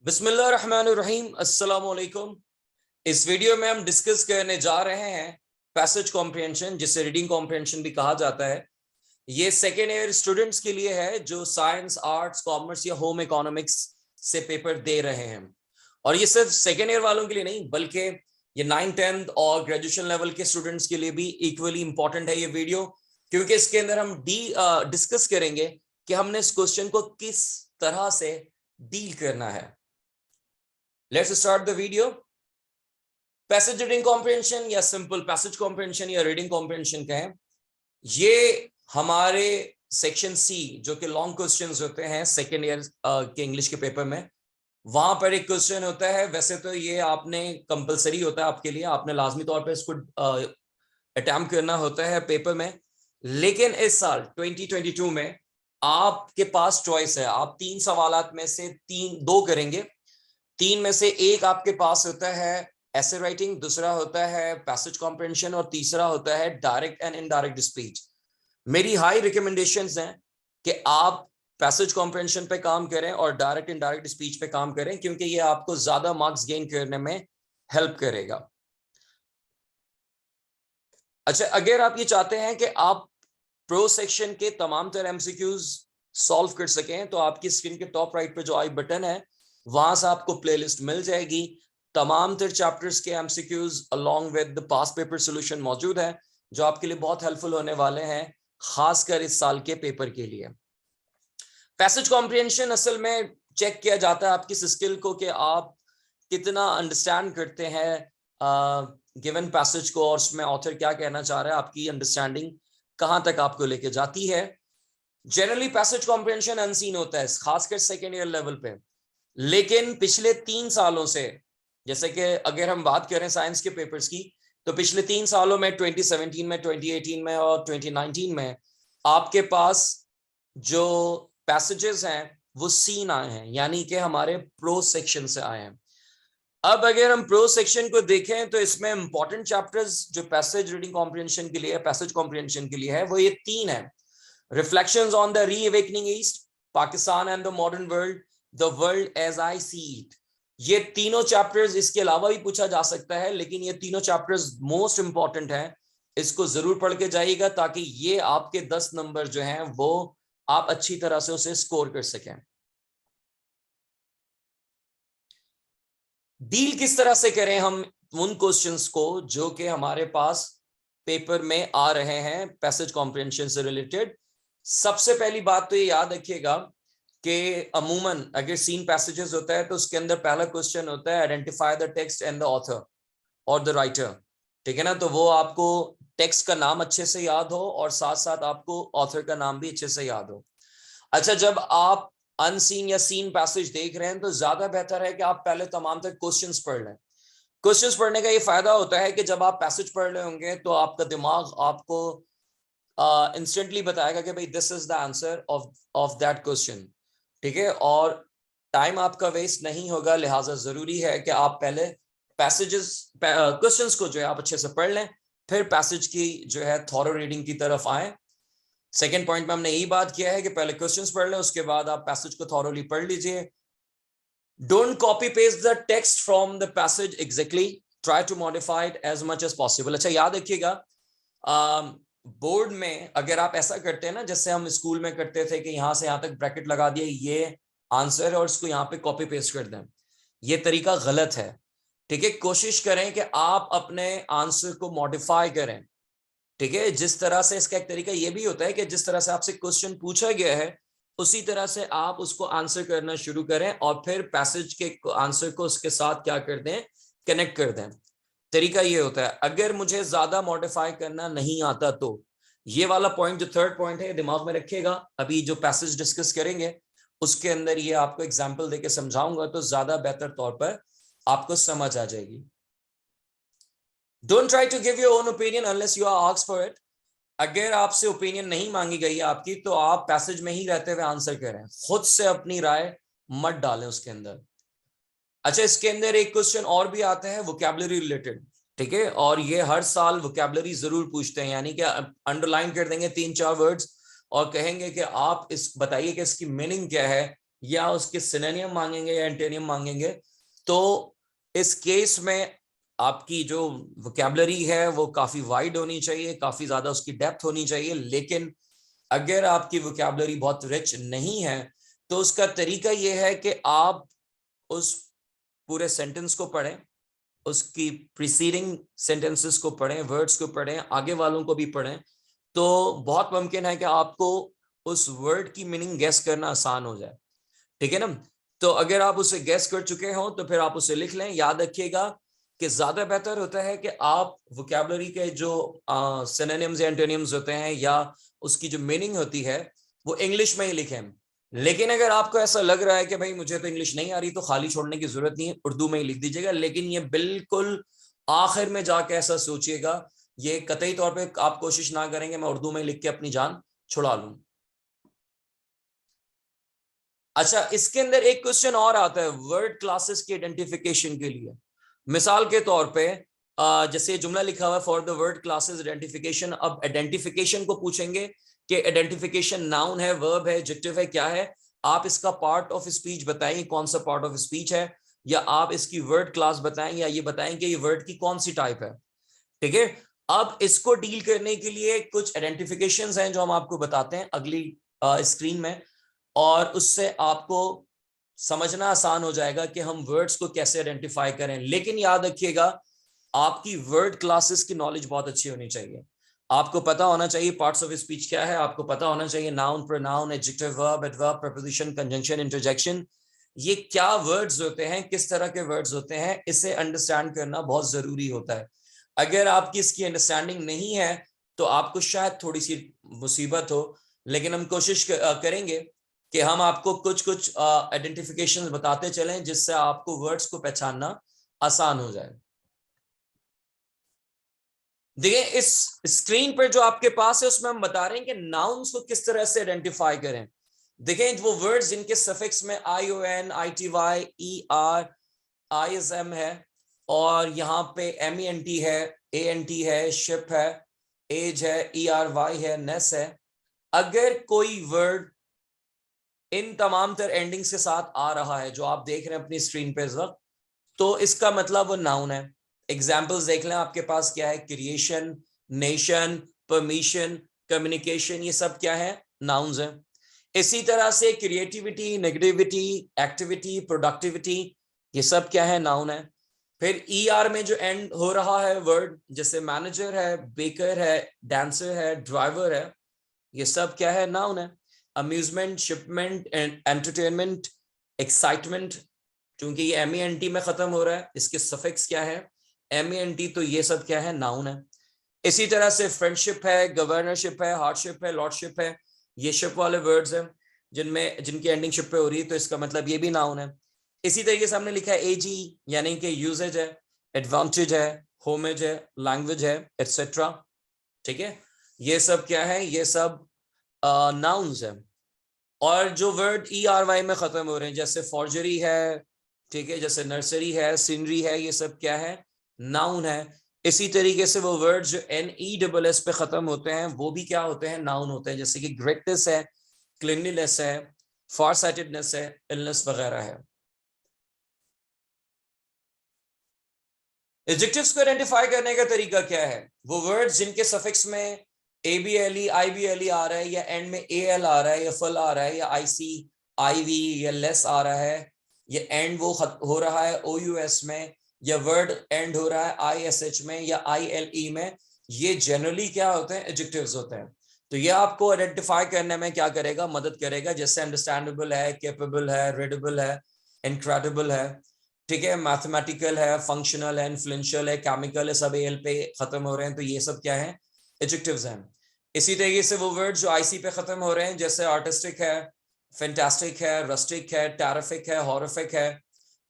बिस्मिल्लाहिर्रहमानिर्रहीम, अस्सलाम वालेकुम। इस वीडियो में हम डिस्कस करने जा रहे हैं पैसेज कॉम्प्रिहेंशन, जिसे रीडिंग कॉम्प्रिहेंशन भी कहा जाता है। ये सेकेंड ईयर स्टूडेंट्स के लिए है जो साइंस, आर्ट्स, कॉमर्स या होम इकोनॉमिक्स से पेपर दे रहे हैं। और ये सिर्फ सेकेंड ईयर वालों के लिए नहीं, बल्कि ये 9th 10th और ग्रेजुएशन लेवल के स्टूडेंट्स के लिए भी इक्वली इंपॉर्टेंट है ये वीडियो, क्योंकि इसके अंदर हम डिस्कस करेंगे कि हमने इस क्वेश्चन को किस तरह से डील करना है। Let's start the video. Passage reading comprehension या सिंपल पैसेज कॉम्प्रिहेंशन या रीडिंग कॉम्प्रिहेंशन कहें, ये हमारे सेक्शन सी जो कि लॉन्ग क्वेश्चंस होते हैं सेकेंड ईयर के इंग्लिश के पेपर में, वहां पर एक क्वेश्चन होता है। वैसे तो ये आपने कंपलसरी होता है आपके लिए, आपने लाजमी तौर पर इसको अटेम्प्ट करना होता है पेपर में, लेकिन इस साल 2022 में आपके पास चॉइस है। आप 3 सवालात में से 2 करेंगे। 3 में से एक आपके पास होता है एसे राइटिंग, दूसरा होता है पैसेज कॉम्प्रिहेंशन और तीसरा होता है डायरेक्ट एंड इनडायरेक्ट स्पीच। मेरी हाई रिकमेंडेशंस हैं कि आप पैसेज कॉम्प्रिहेंशन पे काम करें और डायरेक्ट इनडायरेक्ट स्पीच पे काम करें, क्योंकि ये आपको ज्यादा मार्क्स गेन करने में हेल्प करेगा। अच्छा, अगर आप ये चाहते हैं कि आप प्रो सेक्शन के तमाम तरह एमसीक्यूज सॉल्व कर सकें, तो आपकी स्क्रीन के टॉप राइट पे जो आई बटन है, वहां से आपको प्लेलिस्ट मिल जाएगी। तमाम तर चैप्टर्स के MCQs along with the past paper solution मौजूद है, जो आपके लिए बहुत हेल्पफुल होने वाले हैं, खासकर इस साल के पेपर के लिए। पैसेज कॉम्प्रिहेंशन असल में चेक किया जाता है आपकी स्किल को, कि आप कितना अंडरस्टैंड करते हैं गिवन पैसेज को, और उसमें ऑथर क्या कहना चाह रहा है, आपकी अंडरस्टैंडिंग कहां तक आपको लेके जाती है। जनरली पैसेज कॉम्प्रिहेंशन अनसीन होता है, खासकर सेकेंड ईयर लेवल पे, लेकिन पिछले 3 सालों से, जैसे कि अगर हम बात करें साइंस के पेपर्स की, तो पिछले 3 सालों में 2017 में, 2018 में और 2019 में आपके पास जो पैसेजेस हैं वो सीन आए हैं, यानी कि हमारे प्रो सेक्शन से आए हैं। अब अगर हम प्रो सेक्शन को देखें तो इसमें इंपॉर्टेंट चैप्टर्स जो पैसेज रीडिंग कॉम्प्रिहेंशन के लिए, पैसेज कॉम्प्रिहेंशन के लिए है, वो ये 3 है। Reflections on the reawakening east, Pakistan and the modern world, the world as I see it. ये तीनों चैप्टर्स, इसके अलावा भी पूछा जा सकता है, लेकिन ये तीनों चैप्टर्स मोस्ट इंपॉर्टेंट हैं। इसको जरूर पढ़ के जाइएगा, ताकि ये आपके 10 नंबर जो हैं वो आप अच्छी तरह से उसे स्कोर कर सकें। डील किस तरह से करें हम उन क्वेश्चंस को जो कि हमारे पास पेपर में आ रहे हैं पैसेज कॉम्प्रिहेंशन से रिलेटेड। सबसे पहली बात तो ये याद रखिएगा कि अमूमन अगर सीन पैसेजेस होता है तो उसके अंदर पहला क्वेश्चन होता है identify the text and the author और द राइटर। ठीक है ना, तो वो आपको टेक्स्ट का नाम अच्छे से याद हो और साथ साथ आपको ऑथर का नाम भी अच्छे से याद हो। अच्छा, जब आप अनसीन या सीन पैसेज देख रहे हैं तो ज्यादा बेहतर है कि आप पहले तमाम तक क्वेश्चंस पढ़ लें। क्वेश्चंस पढ़ने का ये फायदा होता है कि जब आप पैसेज पढ़ रहे होंगे तो आपका दिमाग आपको इंस्टेंटली बताएगा कि भाई this is the answer of that question. ठीक है, और टाइम आपका वेस्ट नहीं होगा, लिहाजा जरूरी है कि आप पहले पैसेजेस क्वेश्चंस को जो है आप अच्छे से पढ़ लें, फिर पैसेज की जो है थॉरो रीडिंग की तरफ आए। सेकेंड पॉइंट में हमने यही बात किया है कि पहले क्वेश्चंस पढ़ लें, उसके बाद आप पैसेज को थॉरोली पढ़ लीजिए। Don't copy paste the text from the passage exactly, try to modify it as much as possible. अच्छा, याद रखिएगा बोर्ड में अगर आप ऐसा करते हैं ना, जैसे हम स्कूल में करते थे कि यहां से यहां तक ब्रैकेट लगा दिया, ये आंसर है और इसको यहाँ पे कॉपी पेस्ट कर दें, ये तरीका गलत है। ठीक है, कोशिश करें कि आप अपने आंसर को मॉडिफाई करें। ठीक है, जिस तरह से इसका एक तरीका ये भी होता है कि जिस तरह से आपसे क्वेश्चन पूछा गया है उसी तरह से आप उसको आंसर करना शुरू करें, और फिर पैसेज के आंसर को उसके साथ क्या कर दें, कनेक्ट कर दें। तरीका ये होता है। अगर मुझे ज्यादा मॉडिफाई करना नहीं आता तो ये वाला पॉइंट, जो थर्ड पॉइंट है, दिमाग में रखिएगा। अभी जो पैसेज डिस्कस करेंगे उसके अंदर ये आपको एग्जांपल देके समझाऊंगा, तो ज्यादा बेहतर तौर पर आपको समझ आ जाएगी। Don't try to give your own opinion unless you are asked for it. अगर आपसे ओपिनियन नहीं मांगी गई आपकी, तो आप पैसेज में ही रहते हुए आंसर करें, खुद से अपनी राय मत डालें उसके अंदर। अच्छा, इसके अंदर एक क्वेश्चन और भी आता है वोकैबुलरी रिलेटेड। ठीक है, और ये हर साल वोकैबुलरी जरूर पूछते हैं, यानी कि अंडरलाइन कर देंगे 3-4 वर्ड्स और कहेंगे कि आप इस बताइए कि इसकी मीनिंग क्या है, या उसके सिनोनिम मांगेंगे या एंटोनिम मांगेंगे। तो इस केस में आपकी जो वोकैबुलरी है वो काफी वाइड होनी चाहिए, काफी ज्यादा उसकी डेप्थ होनी चाहिए। लेकिन अगर आपकी वोकैबुलरी बहुत रिच नहीं है तो उसका तरीका यह है कि आप उस पूरे सेंटेंस को पढ़ें, उसकी प्रीसीडिंग सेंटेंसेस को पढ़ें, वर्ड्स को पढ़ें, आगे वालों को भी पढ़ें। तो बहुत मुमकिन है कि आपको उस वर्ड की मीनिंग गेस करना आसान हो जाए। ठीक है ना? तो अगर आप उसे गेस कर चुके हो तो फिर आप उसे लिख लें। याद रखिएगा कि ज्यादा बेहतर होता है कि आप वोकैबुलरी के जो सिनोनिम्स या एंटोनिम्स होते हैं या उसकी जो मीनिंग होती है वो इंग्लिश में ही लिखें। लेकिन अगर आपको ऐसा लग रहा है कि भाई मुझे तो इंग्लिश नहीं आ रही, तो खाली छोड़ने की जरूरत नहीं है, उर्दू में ही लिख दीजिएगा। लेकिन ये बिल्कुल आखिर में जाके ऐसा सोचिएगा, ये कतई तौर पे आप कोशिश ना करेंगे मैं उर्दू में लिख के अपनी जान छुड़ा लूं। अच्छा, इसके अंदर एक क्वेश्चन और आता है वर्ड क्लासेस के आइडेंटिफिकेशन के लिए। मिसाल के तौर पे जैसे जुमला लिखा हुआ है for the word classes identification. अब आइडेंटिफिकेशन को पूछेंगे कि आइडेंटिफिकेशन नाउन है, वर्ब है, एडजेक्टिव है, क्या है? आप इसका पार्ट ऑफ स्पीच बताएं, कौन सा पार्ट ऑफ स्पीच है, या आप इसकी वर्ड क्लास बताएं, या ये बताएं कि ये वर्ड की कौन सी टाइप है। ठीक है? अब इसको डील करने के लिए कुछ आइडेंटिफिकेशंस हैं जो हम आपको बताते हैं अगली स्क्रीन में, और उससे आपको समझना आसान हो जाएगा कि हम वर्ड्स को कैसे आइडेंटिफाई करें। लेकिन याद रखिएगा आपकी वर्ड क्लासेस की नॉलेज बहुत अच्छी होनी चाहिए। आपको पता होना चाहिए पार्ट्स ऑफ स्पीच क्या है, आपको पता होना चाहिए noun, pronoun, adjective, verb, adverb, preposition, conjunction, interjection, ये क्या वर्ड्स होते हैं, किस तरह के वर्ड्स होते हैं, इसे अंडरस्टैंड करना बहुत जरूरी होता है। अगर आपकी इसकी अंडरस्टैंडिंग नहीं है तो आपको शायद थोड़ी सी मुसीबत हो। लेकिन हम कोशिश करेंगे कि हम आपको कुछ कुछ आइडेंटिफिकेशन बताते चलें जिससे आपको वर्ड्स को पहचानना आसान हो जाए। देखिए इस स्क्रीन पर जो आपके पास है उसमें हम बता रहे हैं कि नाउन्स को किस तरह से आइडेंटिफाई करें। देखें वो वर्ड्स जिनके सफिक्स में ION, ITY, ER, ISM है, और यहाँ पे MENT है, ANT है, शिप है, एज है, ERY है, नेस है। अगर कोई वर्ड इन तमाम तर एंडिंग्स के साथ आ रहा है जो आप देख रहे हैं अपनी स्क्रीन पे इस वक्त, तो इसका मतलब वो नाउन है। एग्जाम्पल्स देख लें आपके पास क्या है, क्रिएशन, नेशन, परमिशन, कम्युनिकेशन, ये सब क्या है, नाउन्स हैं। इसी तरह से क्रिएटिविटी, नेगेटिविटी, एक्टिविटी, प्रोडक्टिविटी, ये सब क्या है, नाउन है। फिर ER में जो एंड हो रहा है वर्ड, जैसे मैनेजर है, बेकर है, डांसर है, ड्राइवर है, ये सब क्या है, नाउन है। अम्यूजमेंट, शिपमेंट, एंटरटेनमेंट, एक्साइटमेंट, क्योंकि ये MENT में खत्म हो रहा है, इसके सफिक्स क्या है, MENT, तो ये सब क्या है, नाउन है। इसी तरह से फ्रेंडशिप है, गवर्नरशिप है, हार्डशिप है, लॉर्डशिप है, ये शिप वाले वर्ड्स हैं जिनमें जिनकी एंडिंग शिप पे हो रही है, तो इसका मतलब ये भी नाउन है। इसी तरीके से हमने लिखा है AG, यानी कि यूजेज है, एडवांटेज है, होमेज है, लैंग्वेज है, एटसेट्रा। ठीक है? ये सब क्या है, ये सब नाउन्स है। और जो वर्ड ERY में खत्म हो रहे हैं जैसे फॉर्जरी है, ठीक है, जैसे नर्सरी है, सीनरी है, ये सब क्या है, नाउन है। इसी तरीके से वो वर्ड जो NESS पे खत्म होते हैं वो भी क्या होते हैं, नाउन होते हैं, जैसे कि ग्रेटनेस है, क्लीनलीनेस है, फारसाइटेडनेस है, इलनेस वगैरह है। एडजेक्टिव्स को आइडेंटिफाई करने का तरीका क्या है, वो वर्ड्स जिनके सफिक्स में ABLE, IBLE आ रहा है, या एंड में AL आ रहा है, या फल आ रहा है, या IC, IV या लेस आ रहा है, या एंड वो हो रहा है OUS में, या वर्ड एंड हो रहा है ISH में या ILE में, ये जनरली क्या होते हैं, एडजेक्टिव्स होते हैं। तो ये आपको आइडेंटिफाई करने में क्या करेगा, मदद करेगा। जैसे अंडरस्टैंडेबल है, कैपेबल है, रीडेबल है, इनक्रेडिबल है, ठीक है, मैथमेटिकल है, फंक्शनल है, इन्फ्लुएंशियल है, केमिकल है, सब AL पे खत्म हो रहे हैं, तो ये सब क्या है, एडजेक्टिव्स हैं। इसी तरीके से वो वर्ड जो IC पे खत्म हो रहे हैं जैसे आर्टिस्टिक है, फैंटास्टिक है, रस्टिक है, टेरिफिक है, हॉरिफिक है,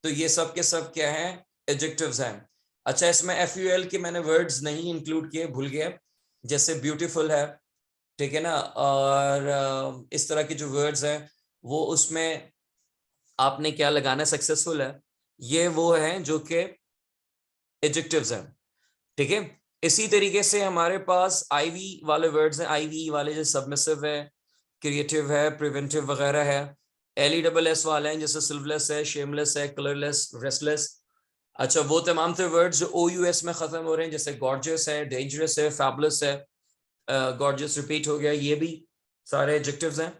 तो ये सब के सब क्या हैं, एडजेक्टिव्स हैं। अच्छा, इसमें FUL के मैंने वर्ड्स नहीं इंक्लूड किए, भूल गए, जैसे ब्यूटीफुल है, ठीक है ना, और इस तरह के जो वर्ड्स हैं वो उसमें आपने क्या लगाना, सक्सेसफुल है, ये वो हैं जो कि एडजेक्टिव्स हैं। ठीक है? इसी तरीके से हमारे पास IV वाले वर्ड्स हैं, IV वाले जो सबमिसिव है, क्रिएटिव है, प्रिवेंटिव वगैरह है, LESS वाले हैं, जैसे सिल्वलेस है, शेमलेस है, कलरलेस, रेस्टलेस। अच्छा, वो तमाम से वर्ड्स जो OUS में खत्म हो रहे हैं, जैसे गॉर्जियस है, डेंजरस है, फैबुलस है, गॉर्जियस रिपीट हो गया, ये भी सारे एडजेक्टिव्स हैं।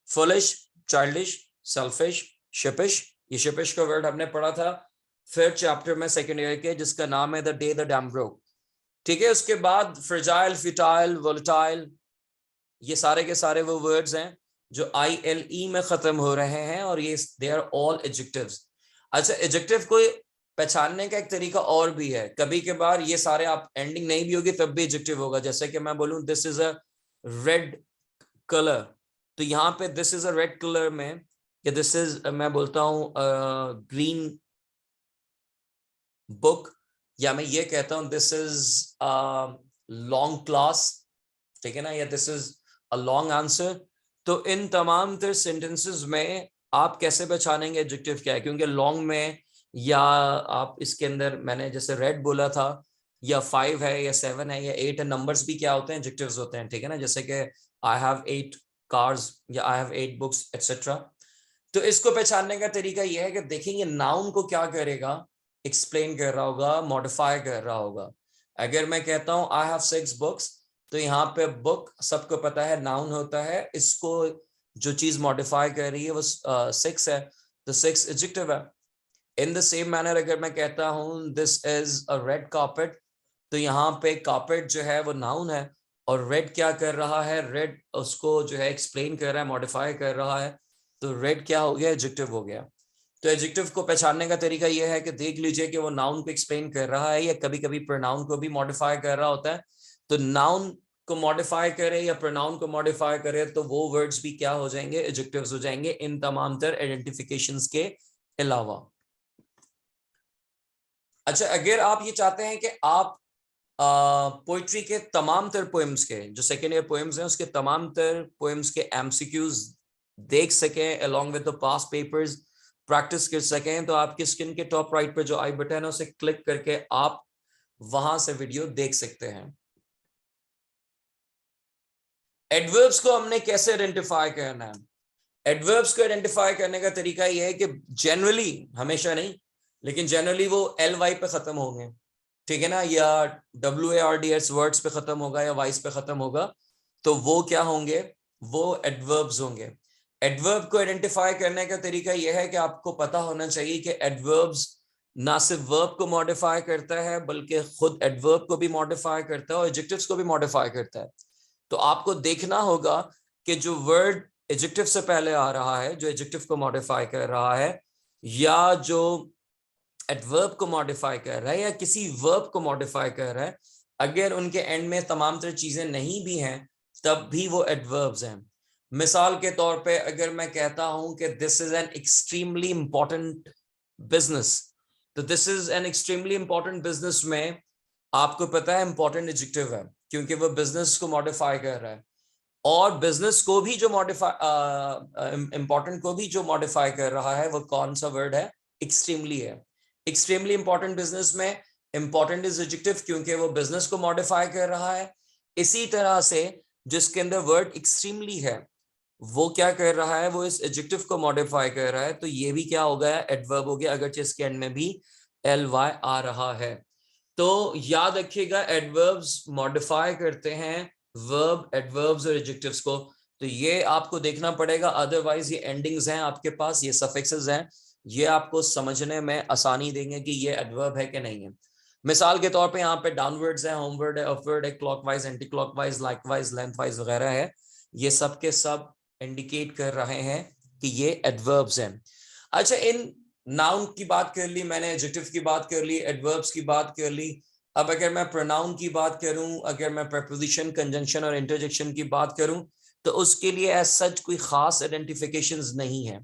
फुलिश, चाइल्डिश, सेल्फिश, शिपिश, ये शिपिश का वर्ड हमने पढ़ा था फिर चैप्टर में सेकेंड ईयर के, जिसका नाम है the day the dam broke. ठीक है, उसके बाद फ्रेजाइल, फिटाइल, वोलेटाइल, ये सारे के सारे वो वर्ड्स हैं जो ILE में खत्म हो रहे हैं, और ये दे आर ऑल एडजेक्टिव्स। अच्छा, एडजेक्टिव को पहचानने का एक तरीका और भी है, कभी कभार ये सारे आप एंडिंग नहीं भी होगी तब भी एडजेक्टिव होगा। जैसे कि मैं बोलूं this is a red colour, तो यहाँ पे this is a red colour में, या दिस इज, मैं बोलता हूँ ग्रीन बुक, या मैं ये कहता हूँ दिस इज लॉन्ग क्लास, ठीक है ना, या this is a long answer. तो इन तमाम तर सेंटेंसेस में आप कैसे पहचानेंगे एडजेक्टिव क्या है, क्योंकि लॉन्ग में, या आप इसके अंदर मैंने जैसे रेड बोला था, या 5 है, या 7 है, या 8 है, नंबर्स भी क्या होते हैं, एडजेक्टिव्स होते हैं, ठीक है ना। जैसे कि आई हैव 8 कार्स, या आई हैव 8 बुक्स, एटसेट्रा। तो इसको पहचानने का तरीका यह है कि देखेंगे नाउन को क्या करेगा, एक्सप्लेन कर रहा होगा, मॉडिफाई कर रहा होगा। अगर मैं कहता हूं आई हैव 6 बुक्स, तो यहाँ पे बुक सबको पता है नाउन होता है, इसको जो चीज मॉडिफाई कर रही है वो 6 है, तो 6 एडजेक्टिव है। इन द सेम मैनर अगर मैं कहता हूं this is a red carpet, तो यहाँ पे कार्पेट जो है वो नाउन है, और रेड क्या कर रहा है, रेड उसको जो है एक्सप्लेन कर रहा है, मॉडिफाई कर रहा है, तो रेड क्या हो गया, एडजेक्टिव हो गया। तो एडजेक्टिव को पहचानने का तरीका यह है कि देख लीजिए कि वो नाउन को एक्सप्लेन कर रहा है, या कभी कभी प्रोनाउन को भी मॉडिफाई कर रहा होता है। तो नाउन को मॉडिफाई करे या प्रोनाउन को मॉडिफाई करे, तो वो वर्ड्स भी क्या हो जाएंगे, एडजेक्टिव्स हो जाएंगे, इन तमाम तर आइडेंटिफिकेशंस के अलावा। अच्छा, अगर आप ये चाहते हैं कि आप पोइट्री के तमाम तर पोएम्स के, जो सेकेंड ईयर पोएम्स हैं उसके तमाम तर पोएम्स के MCQs देख सकें along with the past papers, practice कर सकें, तो आपकी स्क्रीन के टॉप राइट पर जो आई बटन है उसे क्लिक करके आप वहां से वीडियो देख सकते हैं। एडवर्ब्स को हमने कैसे आइडेंटिफाई करना है? एडवर्ब्स को आइडेंटिफाई करने का तरीका यह है कि जनरली, हमेशा नहीं, लेकिन जनरली वो LY पे खत्म होंगे, ठीक है ना, या WARDS वर्ड्स पे खत्म होगा, या वाइस पे खत्म होगा, तो वो क्या होंगे, वो एडवर्ब्स होंगे। एडवर्ब को आइडेंटिफाई करने का तरीका यह है कि आपको पता होना चाहिए कि एडवर्ब्स ना सिर्फ वर्ब को मॉडिफाई करता है, बल्कि खुद एडवर्ब को भी मॉडिफाई करता है, और एडजेक्टिव्स को भी मॉडिफाई करता है। तो आपको देखना होगा कि जो वर्ड एडजेक्टिव से पहले आ रहा है, जो एडजेक्टिव को मॉडिफाई कर रहा है, या जो एडवर्ब को मॉडिफाई कर रहा है, या किसी वर्ब को मॉडिफाई कर रहा है, अगर उनके एंड में तमाम तरह चीजें नहीं भी हैं, तब भी वो एडवर्ब्स हैं। मिसाल के तौर पे अगर मैं कहता हूं कि this is an extremely important business, तो this is an extremely important business में आपको पता है इंपॉर्टेंट एडजेक्टिव है, क्योंकि वो बिजनेस को मॉडिफाई कर रहा है। और बिजनेस को भी जो मॉडिफाई, इंपॉर्टेंट को भी जो मॉडिफाई कर रहा है, वो कौन सा वर्ड है, एक्सट्रीमली है। एक्सट्रीमली इंपॉर्टेंट बिजनेस में इंपॉर्टेंट इज एडजेक्टिव, क्योंकि वो बिजनेस को मॉडिफाई कर रहा है। इसी तरह से जिसके अंदर वर्ड एक्सट्रीमली है, वो क्या कर रहा है, वो इस एडजेक्टिव को मॉडिफाई कर रहा है, तो ये भी क्या हो गया, एडवर्ब हो गया, अगर इसके एंड में भी LY आ रहा है। तो याद रखिएगा, एडवर्ब्स मॉडिफाई करते हैं वर्ब, एडवर्ब्स और एडजेक्टिव्स को, तो ये आपको देखना पड़ेगा, अदरवाइज ये एंडिंग्स हैं आपके पास, ये सफिक्सेस हैं, ये आपको समझने में आसानी देंगे कि ये एडवर्ब है कि नहीं है। मिसाल के तौर पे यहाँ पे डाउनवर्ड्स है, होमवर्ड है, अपवर्ड है, clockwise, anti clockwise, likewise, lengthwise वगैरह है, ये सब के सब इंडिकेट कर रहे हैं कि ये एडवर्ब्स हैं। अच्छा, इन नाउन की बात कर ली मैंने, एडजेक्टिव की बात कर ली, एडवर्ब्स की बात कर ली। अब अगर मैं प्रोनाउन की बात करूं, अगर मैं प्रीपोजिशन, कंजंक्शन और इंटरजेक्शन की बात करूं, तो उसके लिए एज सच कोई खास आइडेंटिफिकेशंस नहीं है,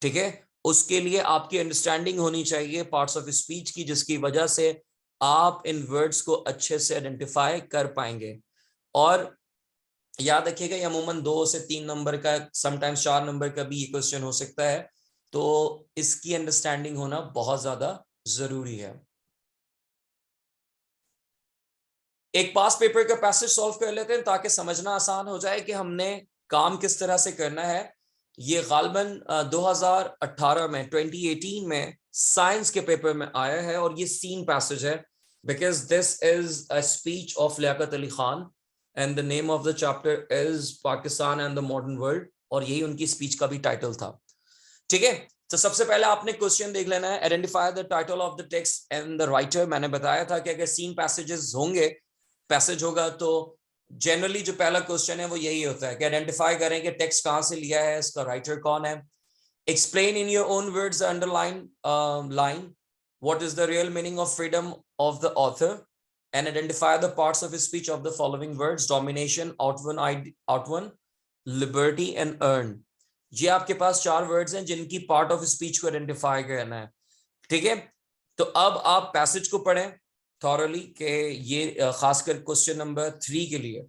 ठीक है। उसके लिए आपकी अंडरस्टैंडिंग होनी चाहिए पार्ट्स ऑफ स्पीच की, जिसकी वजह से आप इन वर्ड्स को अच्छे से आइडेंटिफाई कर पाएंगे। और याद रखिएगा, ये अमूमन 2 से 3 नंबर का, समटाइम्स 4 नंबर का भी ये क्वेश्चन हो सकता है, तो इसकी अंडरस्टैंडिंग होना बहुत ज्यादा जरूरी है। एक पास पेपर का पैसेज सॉल्व कर लेते हैं ताकि समझना आसान हो जाए कि हमने काम किस तरह से करना है। ये गालबन 2018 में 2018 में साइंस के पेपर में आया है और ये सीन पैसेज है, because this is a speech of Liaquat Ali Khan and the name of the chapter is Pakistan and the modern world, और यही उनकी स्पीच का भी टाइटल था। ठीक है, तो सबसे पहले आपने क्वेश्चन देख लेना है, identify the title of the text and the writer. मैंने बताया था कि अगर सीन पैसेजेस होंगे, पैसेज होगा, तो जनरली जो पहला क्वेश्चन है वो यही होता है कि आइडेंटिफाई करें कि टेक्स्ट कहां से लिया है, इसका राइटर कौन है। Explain in your own words underline line what is the real meaning of freedom of the author and identify the parts of speech of the following words, domination, outworn, liberty and earn. ये आपके पास 4 words हैं जिनकी part of speech को identify करना है। ठीक है, तो अब आप पैसेज को पढ़ें थॉरली के ये खासकर क्वेश्चन नंबर 3 के लिए।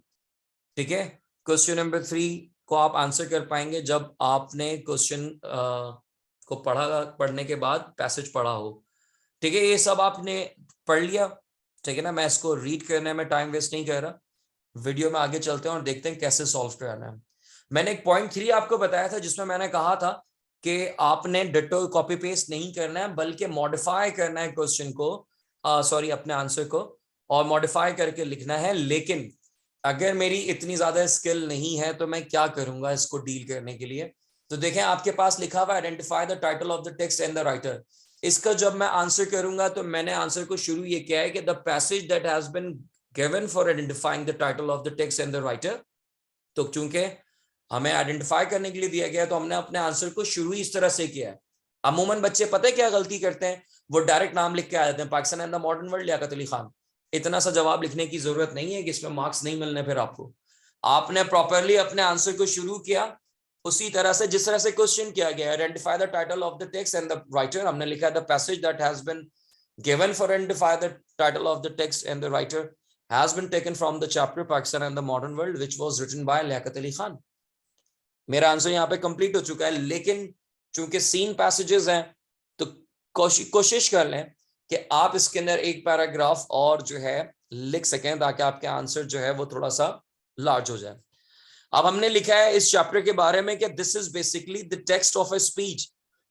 ठीक है, क्वेश्चन नंबर 3 को आप आंसर कर पाएंगे जब आपने क्वेश्चन को पढ़ने के बाद पैसेज पढ़ा हो। ठीक है, ये सब आपने पढ़ लिया। ठीक है ना, मैं इसको रीड करने में टाइम वेस्ट नहीं कर रहा, वीडियो में आगे चलते हैं और देखते हैं कैसे सॉल्व करना है। मैंने एक पॉइंट 3 आपको बताया था जिसमें मैंने कहा था कि आपने डिटो कॉपी पेस्ट नहीं करना है बल्कि मॉडिफाई करना है क्वेश्चन को, सॉरी अपने आंसर को, और मॉडिफाई करके लिखना है। लेकिन अगर मेरी इतनी ज्यादा स्किल नहीं है तो मैं क्या करूंगा इसको डील करने के लिए। तो देखें आपके पास लिखा हुआ identify the title of the text and the writer. इसका जब मैं आंसर करूंगा तो मैंने आंसर को शुरू ये किया है कि the passage that has been given for identifying the title of the text and the writer. तो चूंकि हमें आइडेंटिफाई करने के लिए दिया गया तो हमने अपने आंसर को शुरू ही इस तरह से किया है। अमूमन बच्चे पता है क्या गलती करते हैं, वो डायरेक्ट नाम लिख के आ जाते हैं, Pakistan and the modern world, Liaquat Ali Khan. इतना सा जवाब लिखने की जरूरत नहीं है कि इसमें मार्क्स नहीं मिलने। फिर आपको आपने प्रॉपरली अपने आंसर को शुरू किया उसी तरह से जिस तरह से क्वेश्चन किया गया, identify the title of the text and the writer. हमने लिखा the passage that has been given for identify the title of the text and the writer has been taken from the chapter Pakistan and the modern world which was written by Liaquat Ali Khan. मेरा answer यहाँ पे complete हो चुका है। लेकिन चूंकि scene passages हैं तो कोशिश कर लें कि आप इसके अंदर एक पैराग्राफ और जो है लिख सकें ताकि आपके आंसर जो है वो थोड़ा सा लार्ज हो जाए। अब हमने लिखा है इस चैप्टर के बारे में कि this is basically the text of a speech.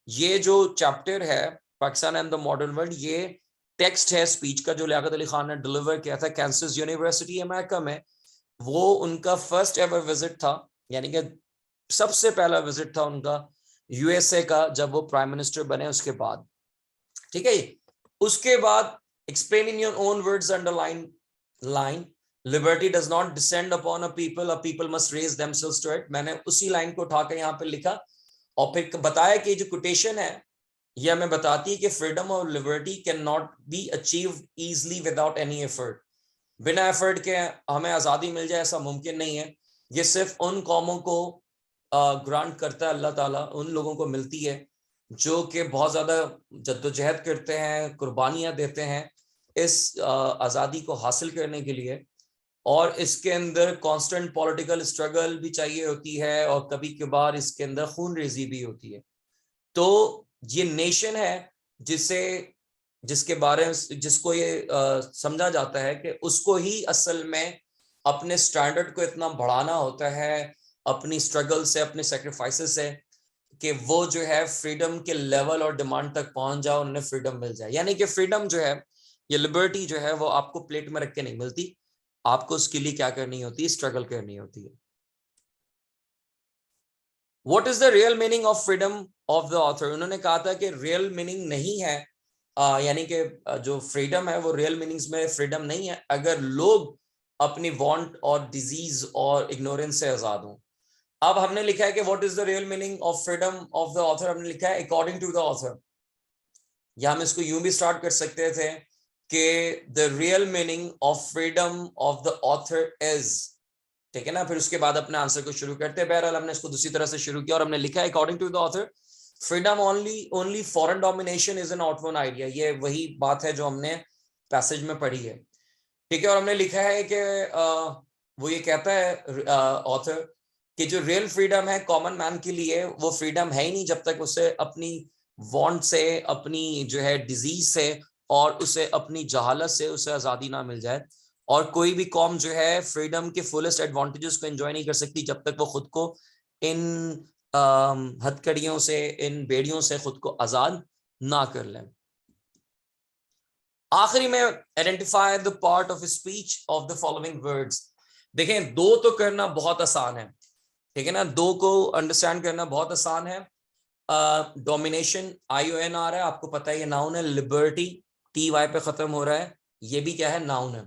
ये जो चैप्टर है Pakistan and the modern world, ये टेक्स्ट है स्पीच का जो लियाकत अली खान ने डिलीवर किया था कैंसस यूनिवर्सिटी अमेरिका में। वो उनका फर्स्ट एवर विजिट था, यानी कि सबसे पहला विजिट था उनका यूएसए का जब वो प्राइम मिनिस्टर बने उसके बाद। ठीक है, उसके बाद explain in your own words underline line liberty does not descend upon a people must raise themselves to it. मैंने उसी लाइन को उठाकर यहाँ पे लिखा और फिर बताया कि जो कोटेशन है ये हमें बताती है कि फ्रीडम और liberty can not be achieve easily without any effort. बिना एफर्ट के हमें आजादी मिल जाए ऐसा मुमकिन नहीं है। ये सिर्फ उन कौमों को ग्रांट करता है अल्लाह ताला, उन लोगों को मिलती है जो कि बहुत ज़्यादा जद्दोजहद करते हैं, कुर्बानियाँ देते हैं इस आज़ादी को हासिल करने के लिए। और इसके अंदर कांस्टेंट पॉलिटिकल स्ट्रगल भी चाहिए होती है और कभी कभार इसके अंदर खून रेजी भी होती है। तो ये नेशन है जिसके बारे में जिसको ये समझा जाता है कि उसको ही असल में अपने स्टैंडर्ड को इतना बढ़ाना होता है अपनी स्ट्रगल से, अपने सेक्रीफाइसेस से, कि वो जो है फ्रीडम के लेवल और डिमांड तक पहुंच जाओ, उन्हें फ्रीडम मिल जाए। यानी कि फ्रीडम जो है, ये लिबर्टी जो है वो आपको प्लेट में रख के नहीं मिलती, आपको उसके लिए क्या करनी होती है, स्ट्रगल करनी होती है। What is the real meaning of freedom of the author. उन्होंने कहा था कि रियल मीनिंग नहीं है, यानी कि जो फ्रीडम है वो रियल मीनिंग्स में फ्रीडम नहीं है अगर लोग अपनी वांट और डिजीज और इग्नोरेंस से आजाद हों। अब हमने लिखा है कि what is the real meaning of freedom of the author, हमने लिखा है अकॉर्डिंग टू द ऑथर। या हम इसको यूं भी स्टार्ट कर सकते थे कि the real meaning of freedom of the author is, ठीक है ना, फिर उसके बाद अपने आंसर को शुरू करते हैं। बहरहाल हमने इसको दूसरी तरह से शुरू किया और हमने लिखा है according to the author freedom only foreign domination is an outworn idea. ये वही बात है जो हमने पैसेज में पढ़ी है, ठीक है। और हमने लिखा है कि वो ये कहता है ऑथर कि जो रियल फ्रीडम है कॉमन मैन के लिए वो फ्रीडम है ही नहीं जब तक उसे अपनी वांट से, अपनी जो है डिजीज से और उसे अपनी जहालत से उसे आज़ादी ना मिल जाए। और कोई भी कौम जो है फ्रीडम के फुलेस्ट एडवांटेजेस को एंजॉय नहीं कर सकती जब तक वो खुद को इन हथकड़ियों से, इन बेड़ियों से खुद को आजाद ना कर लें। आखिरी में identify the part of speech of the following words. देखें, दो तो करना बहुत आसान है, ठीक है ना, दो को अंडरस्टैंड करना बहुत आसान है। डोमिनेशन, ION आ रहा है, आपको पता है ये नाउन है। लिबर्टी, TY पे खत्म हो रहा है, ये भी क्या है, नाउन है।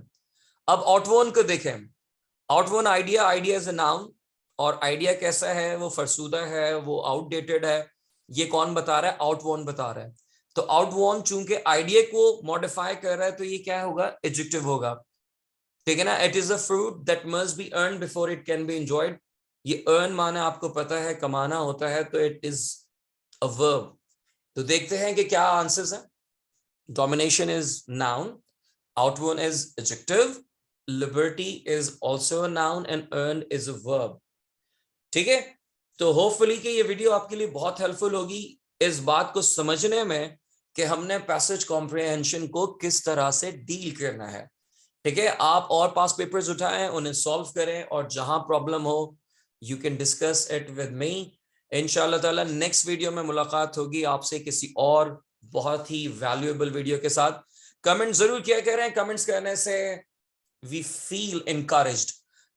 अब आउटवोन को देखें, outworn idea, idea is a noun, और आइडिया कैसा है, वो फरसूदा है, वो आउटडेटेड है, ये कौन बता रहा है, आउटवोन बता रहा है। तो आउटवोन चूंकि आइडिया को मॉडिफाई कर रहा है, तो ये क्या होगा, एडजेक्टिव होगा, ठीक है ना। It is a fruit that must be earn before it can be enjoyed. ये अर्न माना आपको पता है, कमाना होता है, तो इट इज अ वर्ब। तो देखते हैं कि क्या आंसर्स हैं। Domination is noun, outworn is adjective, liberty is also a noun and earned is a verb। ठीक है, तो होपफुली कि ये वीडियो आपके लिए बहुत हेल्पफुल होगी इस बात को समझने में कि हमने पैसेज कॉम्प्रिहेंशन को किस तरह से डील करना है। ठीक है, आप और पास पेपर्स उठाएं, उन्हें सॉल्व करें, और जहां प्रॉब्लम हो you can discuss it with me. इंशाल्लाह ताला नेक्स्ट वीडियो में मुलाकात होगी आपसे किसी और बहुत ही वैल्यूएबल वीडियो के साथ। कमेंट जरूर किया करें, कमेंट्स करने से वी फील इनकरेज्ड,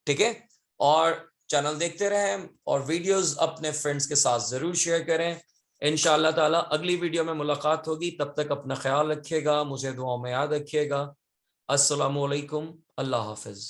ठीक है। और चैनल देखते रहें और वीडियोस अपने फ्रेंड्स के साथ जरूर शेयर करें। इंशाअल्लाह ताला अगली वीडियो में मुलाकात होगी, तब तक अपना ख्याल रखिएगा, मुझे दुआओं में याद रखिएगा। अस्सलामु अलैकुम, अल्लाह हाफिज।